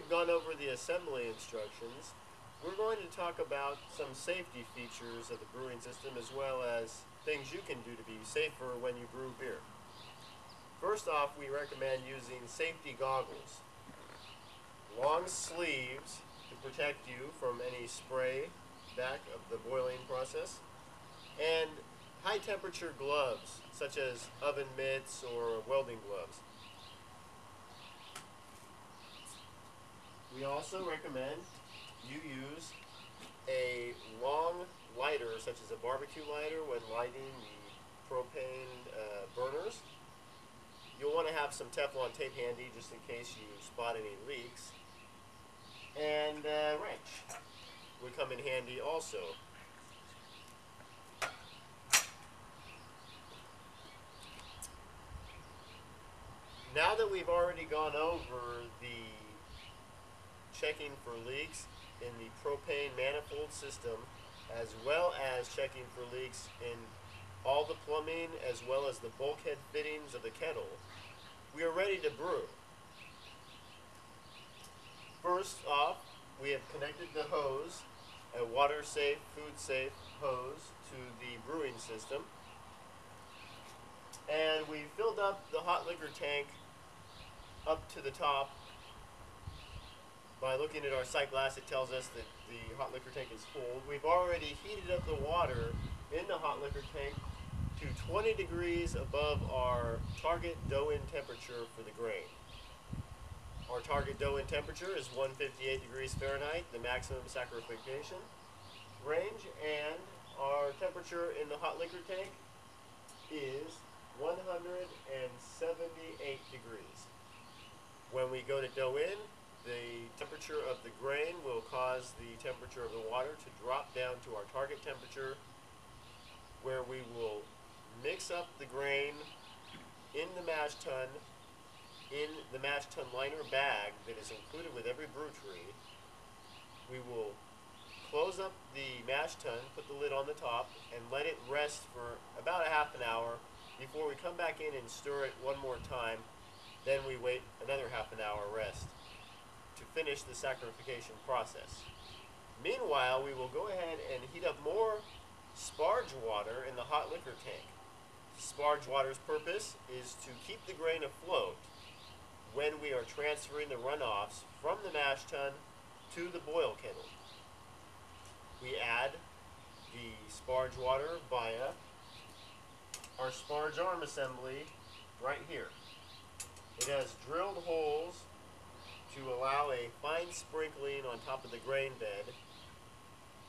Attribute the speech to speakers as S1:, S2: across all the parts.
S1: we've gone over the assembly instructions, we're going to talk about some safety features of the brewing system as well as things you can do to be safer when you brew beer. First off, we recommend using safety goggles. Long sleeves to protect you from any spray back of the boiling process, and high temperature gloves such as oven mitts or welding gloves. We also recommend you use a long lighter such as a barbecue lighter when lighting the propane burners. You'll want to have some Teflon tape handy just in case you spot any leaks. And a wrench would come in handy also. Now that we've already gone over the checking for leaks in the propane manifold system, as well as checking for leaks in all the plumbing as well as the bulkhead fittings of the kettle, we are ready to brew. First off, we have connected the hose, a water-safe, food-safe hose, to the brewing system. And we filled up the hot liquor tank up to the top. By looking at our sight glass, it tells us that the hot liquor tank is full. We've already heated up the water in the hot liquor tank to 20 degrees above our target dough-in temperature for the grain. Our target dough-in temperature is 158 degrees Fahrenheit, the maximum saccharification range, and our temperature in the hot liquor tank is 178 degrees. When we go to dough-in, the temperature of the grain will cause the temperature of the water to drop down to our target temperature, where we will mix up the grain in the mash tun, in the mash tun liner bag that is included with every Brewtree. We will close up the mash tun, put the lid on the top, and let it rest for about a half an hour before we come back in and stir it one more time. Then we wait another half an hour rest to finish the saccharification process. Meanwhile, we will go ahead and heat up more sparge water in the hot liquor tank. Sparge water's purpose is to keep the grain afloat when we are transferring the runoffs from the mash tun to the boil kettle. We add the sparge water via our sparge arm assembly right here. It has drilled holes to allow a fine sprinkling on top of the grain bed.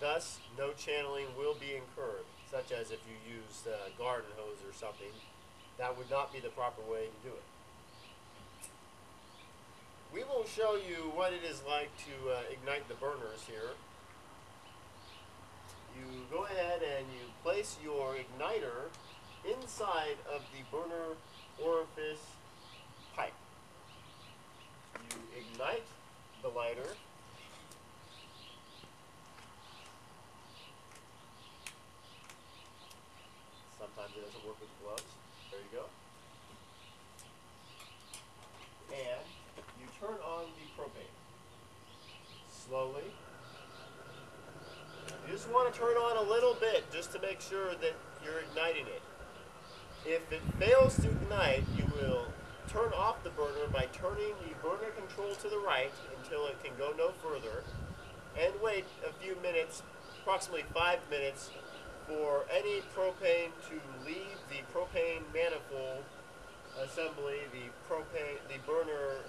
S1: Thus, no channeling will be incurred, such as if you use a garden hose or something. That would not be the proper way to do it. We will show you what it is like to ignite the burners here. You go ahead and you place your igniter inside of the burner orifice pipe. You ignite the lighter. Sometimes it doesn't work with gloves. There you go. And you turn on the propane. Slowly. You just want to turn on a little bit just to make sure that you're igniting it. If it fails to ignite, you will turn off the burner by turning the burner control to the right until it can go no further, and wait a few minutes, approximately 5 minutes, for any propane to leave the propane manifold assembly, the burner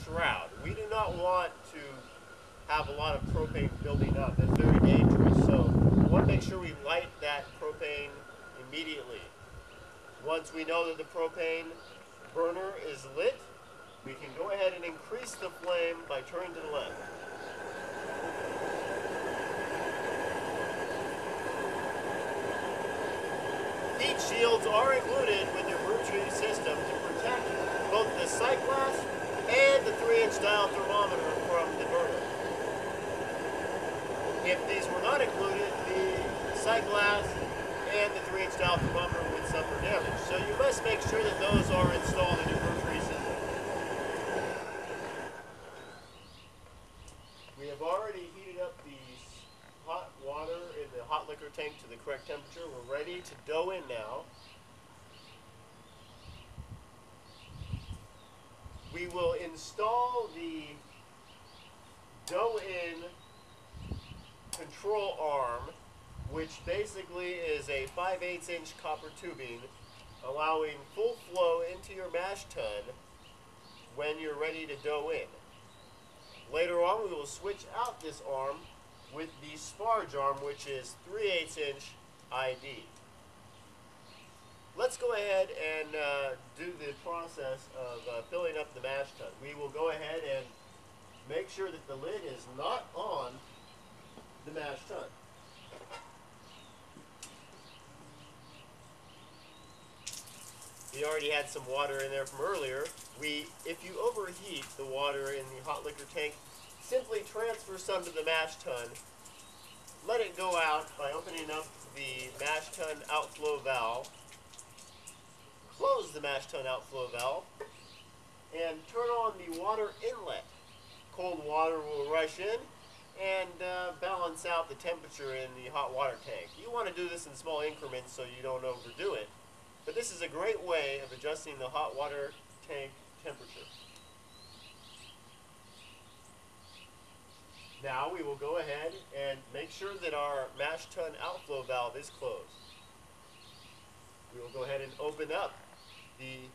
S1: shroud. We do not want to have a lot of propane building up. That's very dangerous, so we want to make sure we light that propane immediately. Once we know that the propane burner is lit, we can go ahead and increase the flame by turning to the left. Heat shields are included with your Brewtree system to protect both the sight glass and the 3-inch dial thermometer from the burner. If these were not included, the sight glass and the 3-inch dial thermometer would suffer damage. So you must make sure that those are installed in your Brewtree system. tank to the correct temperature. We're ready to dough in now. We will install the dough in control arm, which basically is a 5/8 inch copper tubing allowing full flow into your mash tun when you're ready to dough in. Later on, we will switch out this arm with the sparge arm, which is 3/8 inch ID. Let's go ahead and do the process of filling up the mash tun. We will go ahead and make sure that the lid is not on the mash tun. We already had some water in there from earlier. If you overheat the water in the hot liquor tank, simply transfer some to the mash tun. Let it go out by opening up the mash tun outflow valve. Close the mash tun outflow valve and turn on the water inlet. Cold water will rush in and balance out the temperature in the hot water tank. You want to do this in small increments so you don't overdo it, but this is a great way of adjusting the hot water tank temperature. Now we will go ahead and make sure that our mash tun outflow valve is closed. We will go ahead and open up the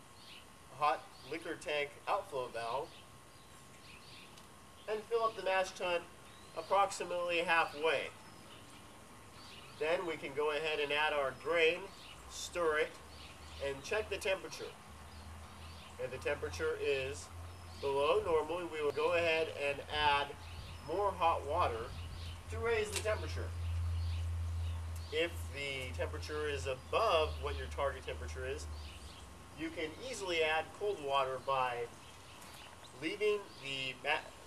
S1: hot liquor tank outflow valve and fill up the mash tun approximately halfway. Then we can go ahead and add our grain, stir it, and check the temperature. And the temperature is below normal. We will go ahead and add more hot water to raise the temperature. If the temperature is above what your target temperature is, you can easily add cold water by leaving the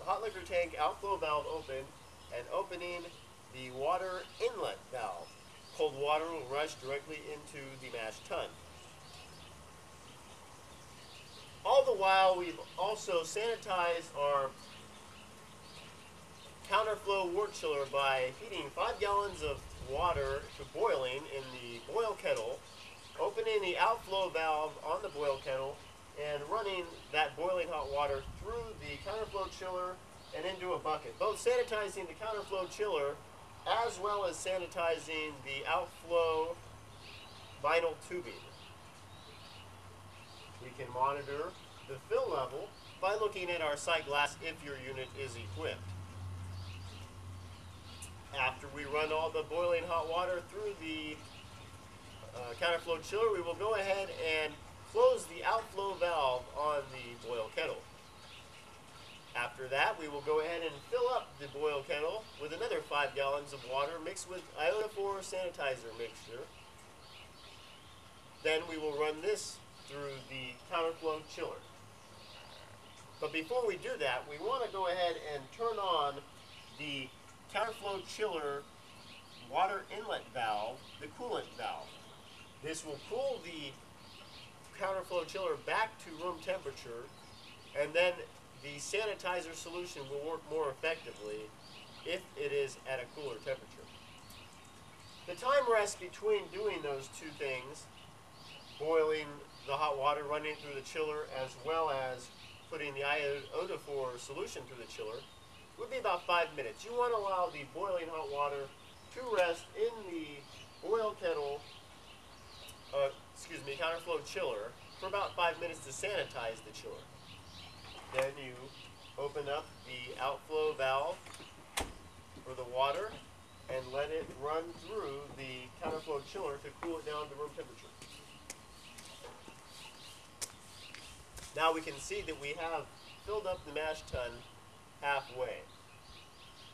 S1: hot liquor tank outflow valve open and opening the water inlet valve. Cold water will rush directly into the mash tun. All the while, we've also sanitized our counterflow wort chiller by heating 5 gallons of water to boiling in the boil kettle, opening the outflow valve on the boil kettle, and running that boiling hot water through the counterflow chiller and into a bucket. Both sanitizing the counterflow chiller as well as sanitizing the outflow vinyl tubing. We can monitor the fill level by looking at our sight glass if your unit is equipped. After we run all the boiling hot water through the counterflow chiller, we will go ahead and close the outflow valve on the boil kettle. After that, we will go ahead and fill up the boil kettle with another 5 gallons of water mixed with iota-4 sanitizer mixture. Then we will run this through the counterflow chiller. But before we do that, we want to go ahead and turn on the counterflow chiller water inlet valve, the coolant valve. This will cool the counterflow chiller back to room temperature, and then the sanitizer solution will work more effectively if it is at a cooler temperature. The time rest between doing those two things, boiling the hot water, running through the chiller, as well as putting the iota-4 solution through the chiller, would be about 5 minutes. You want to allow the boiling hot water to rest in the boil kettle, counterflow chiller for about 5 minutes to sanitize the chiller. Then you open up the outflow valve for the water and let it run through the counterflow chiller to cool it down to room temperature. Now we can see that we have filled up the mash tun halfway.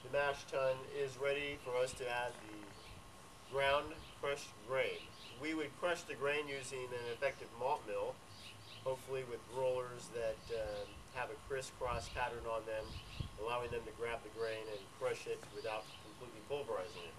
S1: The mash tun is ready for us to add the ground crushed grain. We would crush the grain using an effective malt mill, hopefully with rollers that have a crisscross pattern on them, allowing them to grab the grain and crush it without completely pulverizing it.